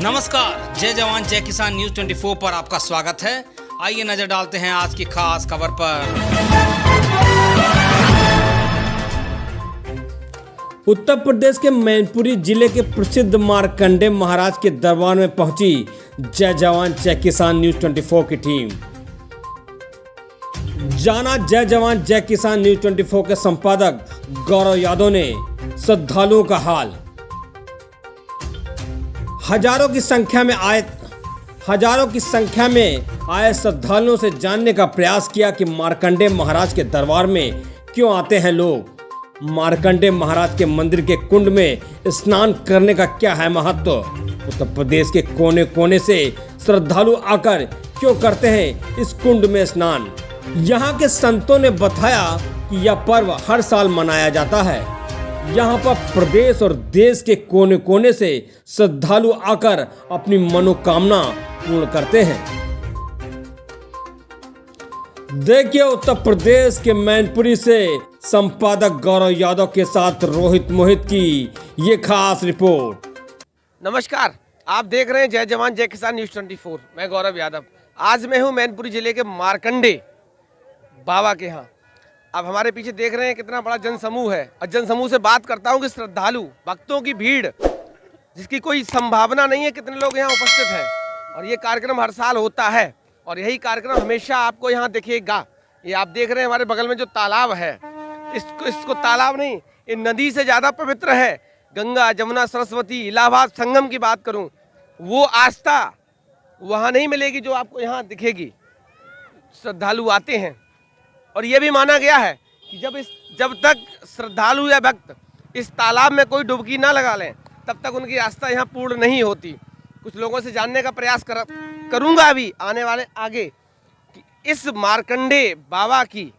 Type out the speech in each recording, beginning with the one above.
नमस्कार, जय जवान जय किसान न्यूज 24 पर आपका स्वागत है। आइए नजर डालते हैं आज की खास खबर पर। उत्तर प्रदेश के मैनपुरी जिले के प्रसिद्ध मार्कंडे महाराज के दरबार में पहुंची जय जवान जय किसान न्यूज 24 की टीम। जाना जय जवान जय किसान न्यूज 24 के संपादक गौरव यादव ने श्रद्धालुओं का हाल। हजारों की संख्या में आए श्रद्धालुओं से जानने का प्रयास किया कि मार्कंडे महाराज के दरबार में क्यों आते हैं लोग। मार्कंडे महाराज के मंदिर के कुंड में स्नान करने का क्या है महत्व। उत्तर प्रदेश के कोने कोने से श्रद्धालु आकर क्यों करते हैं इस कुंड में स्नान। यहाँ के संतों ने बताया कि यह पर्व हर साल मनाया जाता है। यहाँ पर प्रदेश और देश के कोने कोने से श्रद्धालु आकर अपनी मनोकामना पूर्ण करते हैं। देखिए उत्तर प्रदेश के मैनपुरी से संपादक गौरव यादव के साथ रोहित मोहित की ये खास रिपोर्ट। नमस्कार, आप देख रहे हैं जय जवान जय किसान न्यूज 24। मैं गौरव यादव। आज मैं हूं मैनपुरी जिले के मार्कंडे बाबा के यहाँ। अब हमारे पीछे देख रहे हैं कितना बड़ा जनसमूह है और जनसमूह से बात करता हूं कि श्रद्धालु भक्तों की भीड़ जिसकी कोई संभावना नहीं है, कितने लोग यहाँ उपस्थित हैं। और ये कार्यक्रम हर साल होता है और यही कार्यक्रम हमेशा आपको यहाँ दिखेगा। ये आप देख रहे हैं हमारे बगल में जो तालाब है, इसको तालाब नहीं, ये नदी से ज़्यादा पवित्र है। गंगा जमुना सरस्वती इलाहाबाद संगम की बात करूँ, वो आस्था वहाँ नहीं मिलेगी जो आपको यहाँ दिखेगी। श्रद्धालु आते हैं और ये भी माना गया है कि जब तक श्रद्धालु या भक्त इस तालाब में कोई डुबकी ना लगा लें तब तक उनकी आस्था यहाँ पूर्ण नहीं होती। कुछ लोगों से जानने का प्रयास करूँगा अभी आने वाले आगे कि इस मार्कंडे बाबा की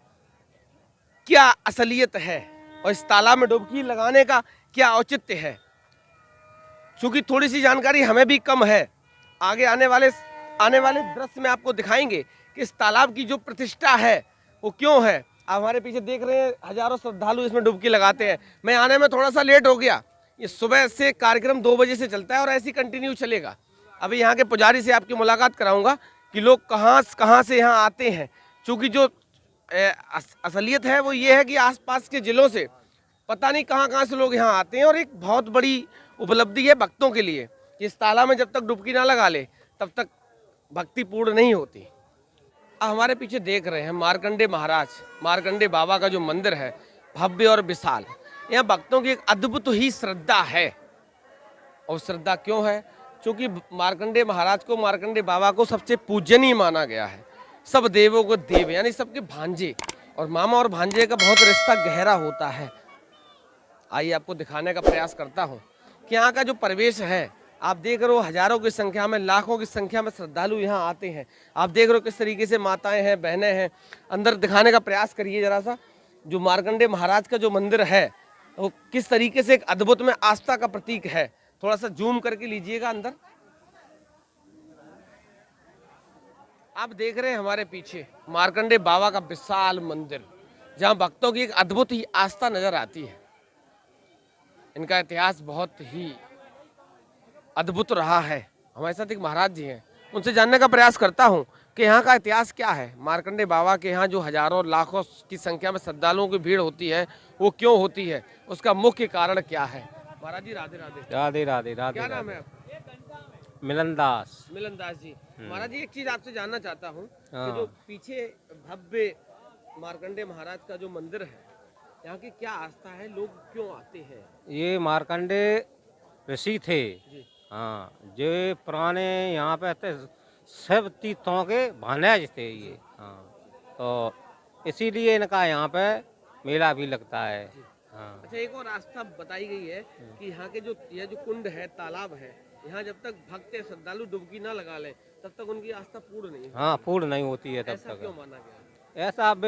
क्या असलियत है और इस तालाब में डुबकी लगाने का क्या औचित्य है। क्योंकि थोड़ी सी जानकारी हमें भी कम है। आगे आने वाले दृश्य में आपको दिखाएंगे कि इस तालाब की जो प्रतिष्ठा है वो क्यों है। आप हमारे पीछे देख रहे हैं हजारों श्रद्धालु इसमें डुबकी लगाते हैं। मैं आने में थोड़ा सा लेट हो गया। ये सुबह से कार्यक्रम 2 बजे से चलता है और ऐसे ही कंटिन्यू चलेगा। अभी यहाँ के पुजारी से आपकी मुलाकात कराऊंगा कि लोग कहाँ से यहाँ आते हैं। चूँकि जो असलियत है वो ये है कि आसपास के ज़िलों से पता नहीं कहाँ से लोग यहाँ आते हैं। और एक बहुत बड़ी उपलब्धि है भक्तों के लिए कि इस तालाब में जब तक डुबकी ना लगा ले तब तक भक्ति पूर्ण नहीं होती। हमारे पीछे देख रहे हैं मार्कंडे महाराज, मार्कंडे बाबा का जो मंदिर है भव्य और विशाल। यहाँ भक्तों की एक अद्भुत ही श्रद्धा है। और श्रद्धा क्यों है? क्योंकि मार्कंडे महाराज को, मार्कंडे बाबा को सबसे पूजनीय माना गया है। सब देवों को देव यानी सबके भांजे, और मामा और भांजे का बहुत रिश्ता गहरा होता है। आइए आपको दिखाने का प्रयास करता हूँ कि यहाँ का जो परिवेश है। आप देख रहे हो हजारों की संख्या में, लाखों की संख्या में श्रद्धालु यहाँ आते हैं। आप देख रहे हो किस तरीके से माताएं हैं, बहनें हैं। अंदर दिखाने का प्रयास करिए जरा सा। जो मार्कंडे महाराज का जो मंदिर है वो किस तरीके से एक अद्भुत में आस्था का प्रतीक है। थोड़ा सा जूम करके लीजिएगा अंदर। आप देख रहे हैं हमारे पीछे मार्कंडे बाबा का विशाल मंदिर, जहाँ भक्तों की एक अद्भुत ही आस्था नजर आती है। इनका इतिहास बहुत ही अद्भुत रहा है। हमारे साथ एक महाराज जी हैं, उनसे जानने का प्रयास करता हूं कि यहाँ का इतिहास क्या है। मार्कंडे बाबा के यहाँ जो हजारों लाखों की संख्या में श्रद्धालुओं की भीड़ होती है वो क्यों होती है, उसका मुख्य कारण क्या है। महाराज जी राधे राधे। राधे राधे राधे। क्या नाम है आपका? मिलन दास। मिलन दास जी। महाराज जी एक चीज आपसे जानना चाहता हूँ कि जो पीछे भव्य मार्कंडे महाराज का जो मंदिर है, यहाँ की क्या आस्था है, लोग क्यों आते हैं? ये मार्कंडे ऋषि थे। हाँ, जो पुराने यहाँ पे थे सब तीर्थों के भानज थे ये। हाँ, तो इसीलिए इनका यहाँ पे मेला भी लगता है। हाँ। अच्छा, एक और आस्था बताई गई है कि यहाँ के यह जो कुंड है, तालाब है, यहाँ जब तक भक्त श्रद्धालु डुबकी ना लगा ले तब तक उनकी आस्था पूर्ण नहीं होती। हाँ, पूर्ण नहीं होती है तब ऐसा तक। क्यों माना गया? ऐसा अब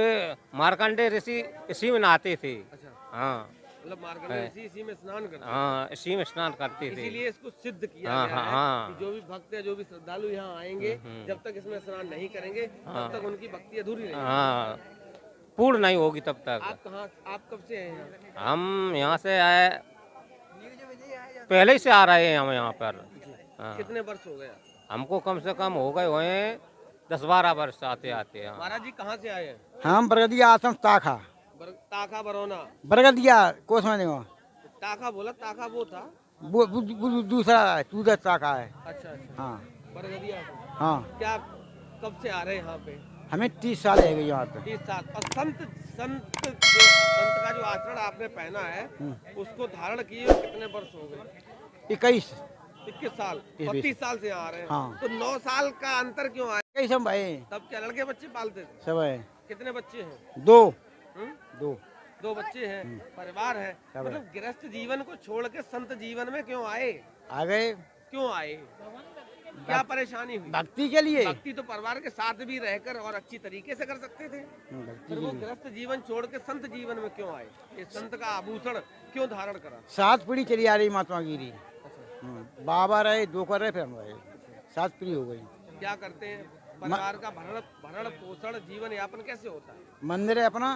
मार्कंडे ऋषि इसी में नहाते थे। अच्छा, हाँ, मतलब मार्कंडे इसी में स्नान करते हैं। हाँ, इसी में स्नान करते थे। इसीलिए इसको सिद्ध किया हाँ, गया हाँ, है हाँ। कि जो भी भक्त है, जो भी श्रद्धालु यहाँ आएंगे, जब तक इसमें स्नान नहीं करेंगे तब तक उनकी भक्ति अधूरी रहेगी। हाँ, पूर्ण नहीं होगी तब तक। आप कब से हैं यहाँ? हम यहाँ से आए, पहले ही से आ रहे हैं हम यहाँ पर। हाँ। कितने वर्ष हो गए आप? हमको कम से कम हो गए हुए 10-12 वर्ष आते आते। हाँ। महाराज जी कहाँ से आए हैं? हम बरगदिया आश्रम ताखा ताखा बरौना। बरगदिया कोस में नहीं ताखा बोला, ताखा वो था। वो दूसरा है, दूसरा ताखा है। अच्छा अच्छा। हाँ बरगदिया से। हाँ क्या कब से आ रहे हैं यहाँ पे? हमें 30 साल है गई यहाँ पे। 30 साल। और संत का जो आचरण आपने पहना है उसको धारण किए हुए कितने वर्ष हो गए? 21 21 साल। 21 और 30 साल से आ रहे हैं। हाँ। तो 9 साल का अंतर क्यों आया? 21 हम भाई तब क्या लड़के बच्चे पालते थे? सब है। कितने बच्चे हैं? 2 हम्म? 2 बच्चे हैं, परिवार है। सब है। मतलब गृहस्थ जीवन को छोड़ के संत जीवन में क्यों आए? आ गए क्यों आए? क्या परेशानी हुई? भक्ति के लिए। भक्ति तो परिवार के साथ भी रहकर और अच्छी तरीके से कर सकते थे। भक्ति फिर वो गृहस्थ जीवन छोड़ के संत जीवन में क्यों आए? ये संत का आभूषण क्यों धारण करा? 7 पीढ़ी चली आ रही महात्मा गिरी। बाबा रहे 2 कर रहे फिर हम रहे 7 पीढ़ी हो गई। क्या करते हैं? परिवार का भरण पोषण जीवन यापन कैसे होता है? मंदिर है अपना।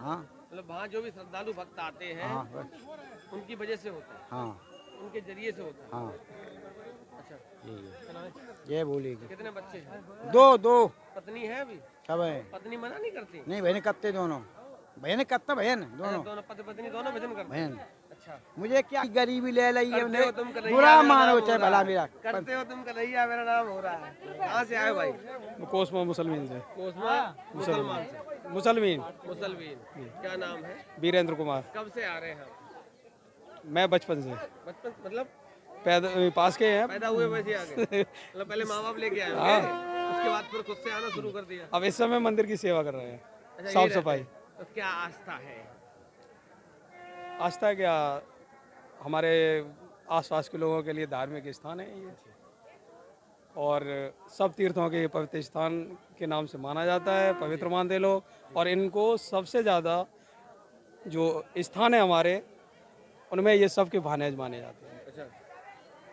हाँ मतलब वहाँ जो भी श्रद्धालु भक्त आते हैं हाँ बस। उनकी वजह से होता है, हाँ उनके जरिए से होता है। हाँ अच्छा। ये बोलेगी। कितने बच्चे हैं? 2 पत्नी है अभी? सब है। पत्नी मना नहीं करती? नहीं बहन कत्ते दोनों बहन कत्ता बहन दोनों दोनों पति पत्नी दोनों भजन करते हैं? बहन। अच्छा। मुझे क्या गरीबी ले ली है करते हो तुम कन्हैया, बुरा मेरा मानो नाम चाहे हो रहा भला है। मेरा। करते हो तुम कन्हैया, मेरा नाम हो रहा है। कहाँ से आए भाई? कोसमा मुसलमान से। कोसमा मुसलमान से। मुसलमान मुसलमान। क्या नाम है? वीरेंद्र कुमार। कब से आ रहे हैं? मैं बचपन से बचपन मतलब पैदा पास के हैं। पैदा हुए वैसे आ गए? मतलब पहले माँ बाप लेके आए होंगे, उसके बाद फिर खुद से आना शुरू कर दिया? अब इस समय मंदिर की सेवा कर रहे हैं, अच्छा, यही साफ रहते सफाई। हैं। तो क्या आस्था है? आस्था क्या, हमारे आसपास के लोगों के लिए धार्मिक स्थान है ये, और सब तीर्थों के पवित्र स्थान के नाम से माना जाता है, पवित्र मानते लोग। और इनको सबसे ज़्यादा जो स्थान है हमारे, उनमें ये सब के भानेज माने जाते हैं। अच्छा,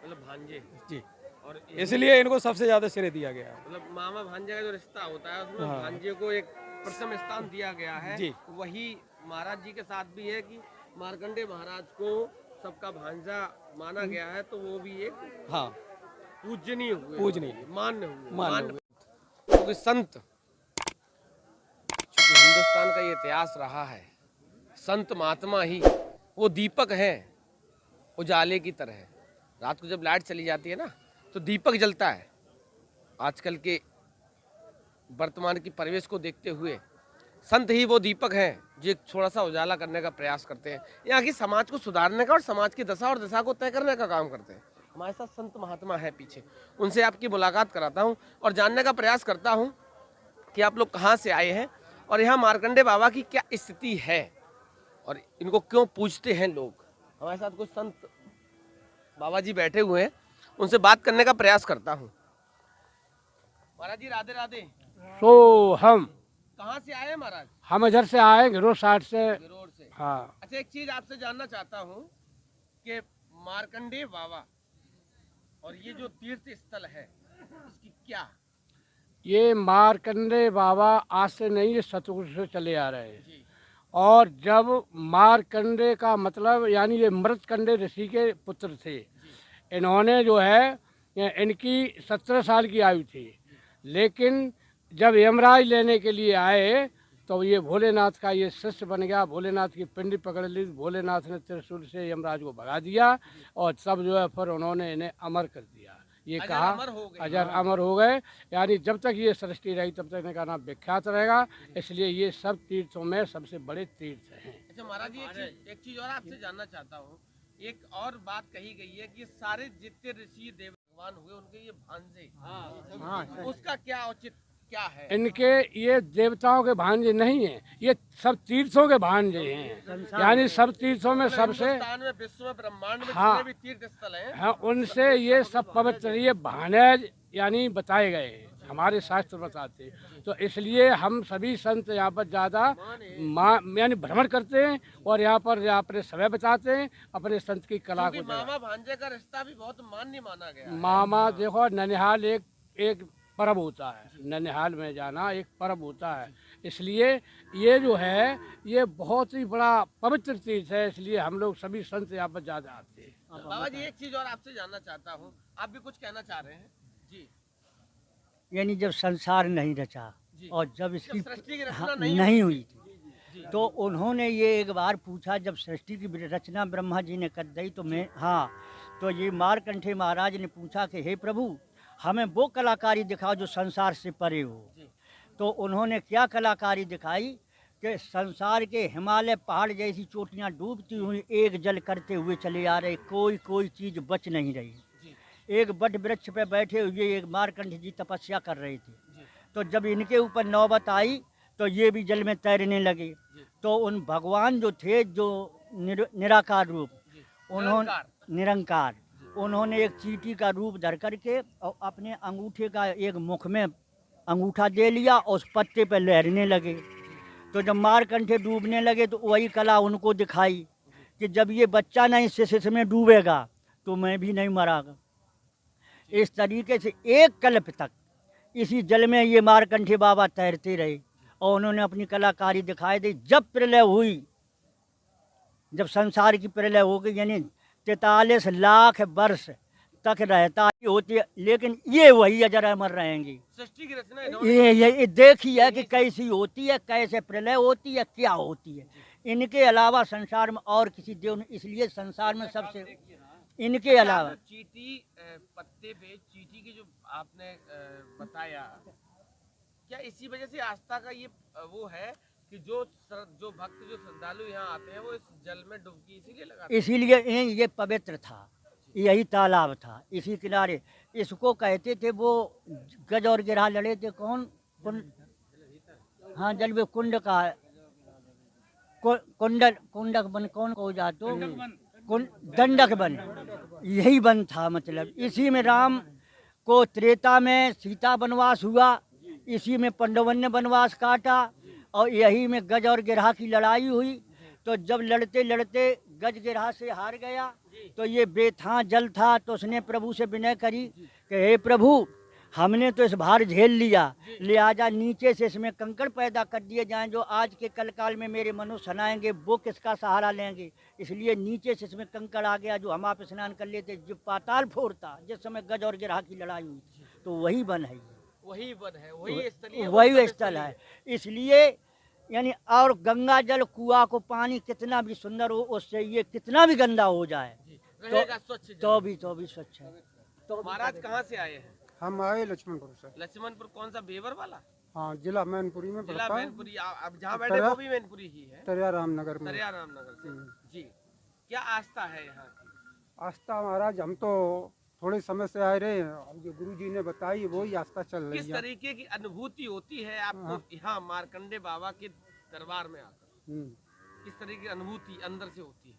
मतलब भांजे जी, और इसलिए इनको सबसे ज़्यादा श्रेय दिया गया है। मतलब मामा भांजे का जो रिश्ता होता है उसमें हाँ। भांजे को एक प्रथम स्थान दिया गया है। जी। वही महाराज जी के साथ भी है कि मार्कंडे महाराज को सबका भांजा माना गया है, तो वो भी एक हाँ, पूजनीय हुए, पूजनीय, मान्य हुए, मान्य हुए। क्योंकि संत, चूंकि हिंदुस्तान का ये इतिहास रहा है, संत महात्मा ही वो दीपक हैं उजाले की तरह। रात को जब लाइट चली जाती है ना तो दीपक जलता है। आजकल के वर्तमान की परिवेश को देखते हुए संत ही वो दीपक हैं जो एक थोड़ा सा उजाला करने का प्रयास करते हैं, यहाँ की समाज को सुधारने का और समाज की दशा और दिशा को तय करने का काम करते हैं। हमारे साथ संत महात्मा है पीछे, उनसे आपकी मुलाकात कराता हूँ और जानने का प्रयास करता हूँ कि आप लोग कहाँ से आए हैं और यहाँ मार्कंडे बाबा की क्या स्थिति है और इनको क्यों पूजते हैं लोग। हमारे साथ कुछ संत बाबा जी बैठे हुए हैं, उनसे बात करने का प्रयास करता हूँ। महाराज जी राधे राधे। तो हम कहाँ से आए हैं महाराज? हम इधर से आए गिरोह 60 से। गिरोड से। हाँ, अच्छा, एक चीज आपसे जानना चाहता हूँ कि मार्कंडे बाबा और ये जो तीर्थ स्थल है इसकी क्या? ये मारकंडे बाबा आज से नहीं, ये सतयुग से चले आ रहे हैं। जी। और जब मारकंडे का मतलब यानी ये मृतकंडे ऋषि के पुत्र थे। इन्होंने जो है इनकी 17 साल की आयु थी, लेकिन जब यमराज लेने के लिए आए तो ये भोलेनाथ का ये शिष्य बन गया। भोलेनाथ की पिंडी पकड़ ली, भोलेनाथ ने त्रिशूल से यमराज को भगा दिया और तब जो है फिर उन्होंने इन्हें अमर कर दिया। ये अजर कहा अमर हो गए। अजर अमर हो गए, यानी जब तक ये सृष्टि रही तब तक इनका नाम विख्यात रहेगा। इसलिए ये सब तीर्थों में सबसे बड़े तीर्थ हैं। अच्छा महाराज जी, एक चीज और आपसे जानना चाहता हूँ। एक और बात कही गई है कि सारे जितने ऋषि देव भगवान हुए उनके ये भांजे, उसका क्या औचित्य क्या है? इनके ये देवताओं के भांजे नहीं हैं, ये सब तीर्थों के भांजे हैं। यानी सब तीर्थों में सबसे हिंदुस्तान में, विश्व में, ब्रह्मांड में हाँ। जितने भी तीर्थ स्थल हैं, हाँ, उनसे ये सब पवित्र ये भानेज यानी बताए गए हैं, हमारे शास्त्र बताते हैं। तो इसलिए हम सभी संत यहाँ पर ज़्यादा यानी भ्रमण करते हैं और यहाँ पर अपने समय बताते हैं, अपने संत की कला क्योंकि को मामा भांजे का रिश्ता भी बहुत मान्य माना गया है। मामा देखो, ननिहाल एक पर्व होता है, ननिहाल में जाना एक पर्व होता है। इसलिए ये जो है ये बहुत ही बड़ा पवित्र तीर्थ है, इसलिए हम लोग सभी संत यहाँ पर ज़्यादा आते हैं। बाबा जी एक चीज और आपसे जानना चाहता हूँ, आप भी कुछ कहना चाह रहे हैं जी? यानी जब संसार नहीं रचा जी। और जब इसकी सृष्टि की रचना हाँ, नहीं नहीं हुई थी, जी। तो उन्होंने ये एक बार पूछा, जब सृष्टि की रचना ब्रह्मा जी ने कर दी तो मैं हाँ, तो ये मारकंठे महाराज ने पूछा कि हे प्रभु, हमें वो कलाकारी दिखाओ जो संसार से परे हो। तो उन्होंने क्या कलाकारी दिखाई कि संसार के हिमालय पहाड़ जैसी चोटियां डूबती हुई एक जल करते हुए चले आ रहे, कोई चीज़ बच नहीं रही। एक बट वृक्ष पे बैठे हुए एक मारकंठ जी तपस्या कर रहे थे, तो जब इनके ऊपर नौबत आई तो ये भी जल में तैरने लगे। तो उन भगवान जो थे, जो निराकार रूप, उन्होंने निरंकार, उन्होंने एक चींटी का रूप धर करके और अपने अंगूठे का एक मुख में अंगूठा दे लिया और उस पत्ते पर लहरने लगे। तो जब मारकंठे डूबने लगे तो वही कला उनको दिखाई कि जब ये बच्चा नहीं शिश में डूबेगा तो मैं भी नहीं मरागा। इस तरीके से एक कल्प तक इसी जल में ये मारकंठे बाबा तैरते रहे और उन्होंने अपनी कलाकारी दिखाई दी। जब प्रलय हुई, जब संसार की प्रलय हो गई, यानी 43 लाख वर्ष तक रहता ही होती है, लेकिन ये वही अजर अमर रहेंगी। सृष्टि की रचना ये देखिए कि कैसी होती है, कैसे प्रलय होती है, क्या होती है। इनके अलावा संसार में और किसी देव ने, इसलिए संसार में सबसे इनके अलावा चींटी पत्ते पे चींटी की जो आपने बताया, क्या इसी वजह से आस्था का ये वो है कि जो भक्त जो श्रद्धालु यहाँ आते हैं वो इस जल में डुबकी इसीलिए लगाते हैं? इसीलिए ये पवित्र था, यही तालाब था, इसी किनारे। इसको कहते थे, वो गज और गिरहा लड़े थे, कौन हाँ जल में कुंड का कुंडक बन, कौन को जातो दंडक बन, यही बन था। मतलब इसी में राम को त्रेता में सीता वनवास हुआ, इसी में पांडवन ने वनवास काटा और यही में गज और गिरहा की लड़ाई हुई। तो जब लड़ते लड़ते गज गिरहा से हार गया तो ये बेथा जल था, तो उसने प्रभु से विनय करी कि हे प्रभु, हमने तो इस भार झेल लिया, लिहाजा नीचे से इसमें कंकड़ पैदा कर दिए जाएं, जो आज के कल काल में मेरे मनुष्य हनाएंगे वो किसका सहारा लेंगे। इसलिए नीचे से इसमें कंकड़ आ गया, जो हम आप स्नान कर लेते, जो पाताल फोड़ता जिस समय गज और गिरहा की लड़ाई हुई, तो वही बन है, वही वन है, वही वही स्थल है। इसलिए यानी और गंगा जल कुआं को पानी कितना भी सुंदर हो, उससे ये कितना भी गंदा हो जाए तो भी स्वच्छ है। तो महाराज कहाँ से आए हैं? हम आए लक्ष्मणपुर से। लक्ष्मणपुर कौन सा, बेवर वाला? हाँ, जिला मैनपुरी में जिला पड़ता है। मैनपुरी। अब जहाँ बैठे वो भी मैनपुरी ही है, तरिया रामनगर में। तरिया रामनगर से जी। क्या आस्था है यहाँ की? आस्था महाराज, हम तो थोड़े समय से आए रहे हैं, अब जो गुरु जी ने बताई वही आस्था चल रही है। किस तरीके की अनुभूति होती है आपको यहाँ मार्कंडे बाबा के दरबार में आकर? किस तरीके की अनुभूति अंदर से होती है?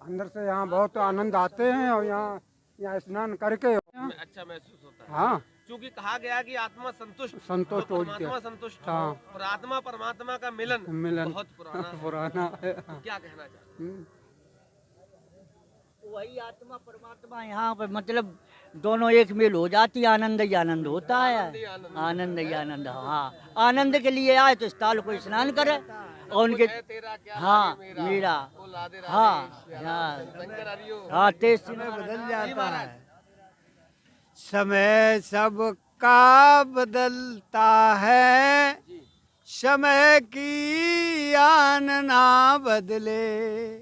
अंदर से यहाँ बहुत आनंद आते हैं और यहाँ स्नान करके अच्छा महसूस होता है। हाँ, क्योंकि कहा गया कि आत्मा संतुष्ट संतुष्ट हो परमात्मा संतुष्ट हाँ। और आत्मा परमात्मा का मिलन बहुत पुराना है। क्या कहना चाहते हैं? वही आत्मा परमात्मा यहाँ पर मतलब दोनों एक मेल हो जाती, आनंद ही आनंद होता है, आनंद ही आनंद। हाँ, आनंद के लिए आए तो इस ताल को स्नान करे और उनके हाँ मेरा हाँ हाँ तेज बदल जाता है, समय सबका बदलता है, समय की आन ना बदले,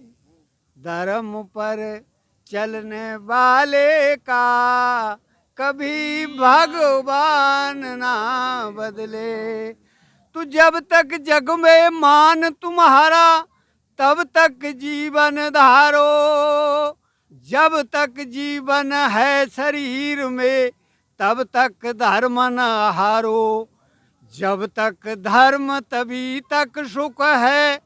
धर्म पर चलने वाले का कभी भगवान ना बदले। तू जब तक जग में मान तुम्हारा तब तक जीवन धारो, जब तक जीवन है शरीर में तब तक धर्म न हारो, जब तक धर्म तभी तक सुख है,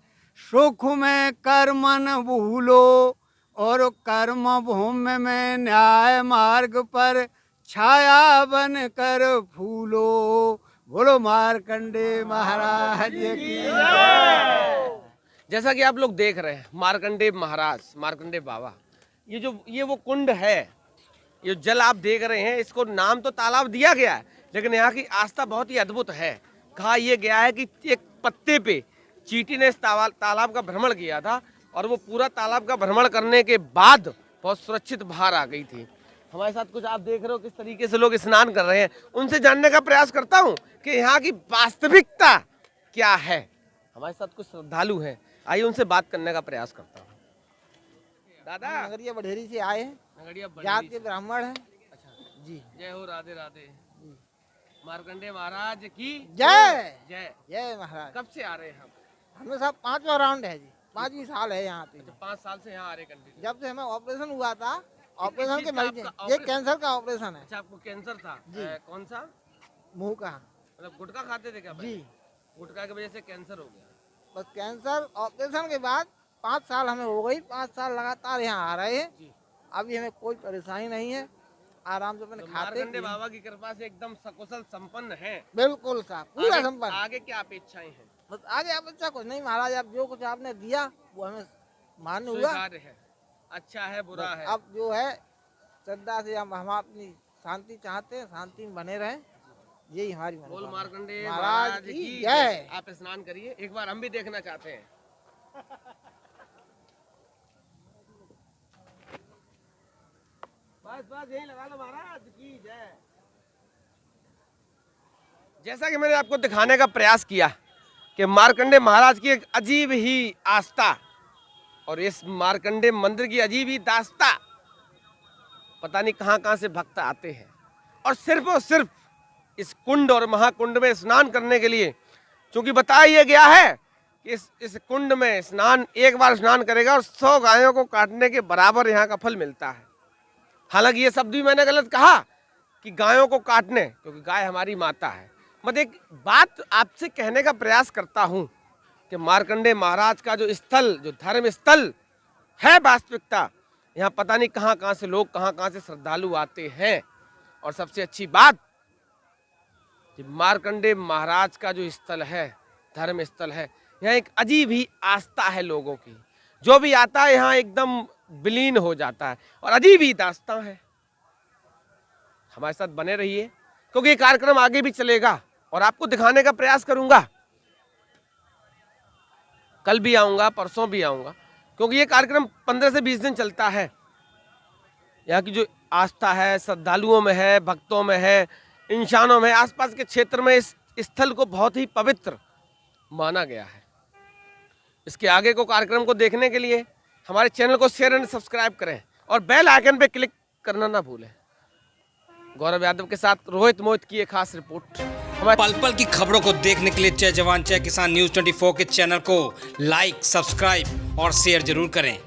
सुख में कर्म न भूलो, और कर्म भूमि में न्याय मार्ग पर छाया बन कर फूलो। बोलो मार्कंडे महाराज की। जैसा कि आप लोग देख रहे हैं मार्कंडे महाराज, मार्कंडे बाबा, ये वो कुंड है, ये जल आप देख रहे हैं, इसको नाम तो तालाब दिया गया है, लेकिन यहाँ की आस्था बहुत ही अद्भुत है। कहा यह गया है कि एक पत्ते पे चींटी ने इस तालाब का भ्रमण किया था और वो पूरा तालाब का भ्रमण करने के बाद बहुत सुरक्षित बाहर आ गई थी। हमारे साथ कुछ आप देख रहे हो किस तरीके से लोग स्नान कर रहे हैं, उनसे जानने का प्रयास करता हूँ कि यहाँ की वास्तविकता क्या है। हमारे साथ कुछ श्रद्धालु हैं, आइए उनसे बात करने का प्रयास करता हूँ। दादा, नगरिया बढेरी से आए हैं, नगड़िया जात के ब्राह्मण हैं। अच्छा जी, जय हो, राधे राधे। मार्कंडेय महाराज की जय जय। जय महाराज। कब से आ रहे हैं हम? हमें सब 5वां राउंड है जी, 5वीं साल है यहाँ पे। अच्छा, 5 साल से यहाँ आ रहे कंटिन्यू। जब से हमें ऑपरेशन हुआ था, ऑपरेशन चीज़ के का मरीज आपका ये कैंसर का ऑपरेशन है अच्छा, आपको कैंसर था जी। कौन सा? मुंह का मतलब गुटखा खाते थे क्या जी। पहले? गुटखा की वजह से कैंसर हो गया। बस कैंसर ऑपरेशन के बाद 5 साल हमें हो गई, 5 साल लगातार यहाँ आ रहे हैं। जी। अभी हमें कोई परेशानी नहीं है, आराम से अपने तो खाते मार्कंडेय पिए। बाबा की कृपा से एकदम सकुशल संपन्न है। बिल्कुल साहब, पूरा आगे- संपन्न। आगे क्या अपेक्षाएं हैं? बस आगे आप अच्छा कुछ नहीं महाराज, आप जो कुछ आपने दिया वो हमें मान्य हुआ। स्वीकार्य है, अच्छा है, बुरा है। अब जो है श्रद्धा से हम अपनी शांति चाहते हैं, शांति में बने रहें, यही हमारी बोल मनोकामना है। मार्कंडेय महाराज महाराज की की जय। जय। आप स्नान करिए, एक बार हम भी देखना चाहते हैं। बस बस यही लगा लो, महाराज की जय। जैसा कि मैंने आपको दिखाने का प्रयास किया कि मार्कंडेय महाराज की एक अजीब ही आस्था और इस मार्कंडेय मंदिर की अजीब ही दास्ता, पता नहीं कहां कहां से भक्त आते हैं और सिर्फ इस कुंड और महाकुंड में स्नान करने के लिए, क्योंकि बताया गया है कि इस कुंड में स्नान, एक बार स्नान करेगा और 100 गायों को काटने के बराबर यहाँ का फल मिलता है। हालांकि ये शब्द भी मैंने गलत कहा कि गायों को काटने, क्योंकि गाय हमारी माता है। मैं एक बात आपसे कहने का प्रयास करता हूँ कि मार्कंडेय महाराज का जो स्थल, जो धर्म स्थल है, वास्तविकता यहाँ पता नहीं कहाँ कहाँ से लोग, कहाँ कहाँ से श्रद्धालु आते हैं। और सबसे अच्छी बात, मार्कंडेय महाराज का जो स्थल है, धर्म स्थल है, यहाँ एक अजीब ही आस्था है लोगों की। जो भी आता है यहाँ एकदम विलीन हो जाता है और अजीब ही दास्तां है। हमारे साथ बने रहिए, क्योंकि ये कार्यक्रम आगे भी चलेगा और आपको दिखाने का प्रयास करूंगा। कल भी आऊंगा, परसों भी आऊंगा, क्योंकि ये कार्यक्रम 15 से 20 दिन चलता है। यहाँ की जो आस्था है, श्रद्धालुओं में है, भक्तों में है, इंसानों में, आसपास के क्षेत्र में इस स्थल को बहुत ही पवित्र माना गया है। इसके आगे को कार्यक्रम को देखने के लिए हमारे चैनल को शेयर एंड सब्सक्राइब करें और बेल आइकन पे क्लिक करना ना भूलें। गौरव यादव के साथ रोहित मोहित की एक खास रिपोर्ट। पल पल की खबरों को देखने के लिए जय जवान जय किसान न्यूज़ 24 के चैनल को लाइक, सब्सक्राइब और शेयर जरूर करें।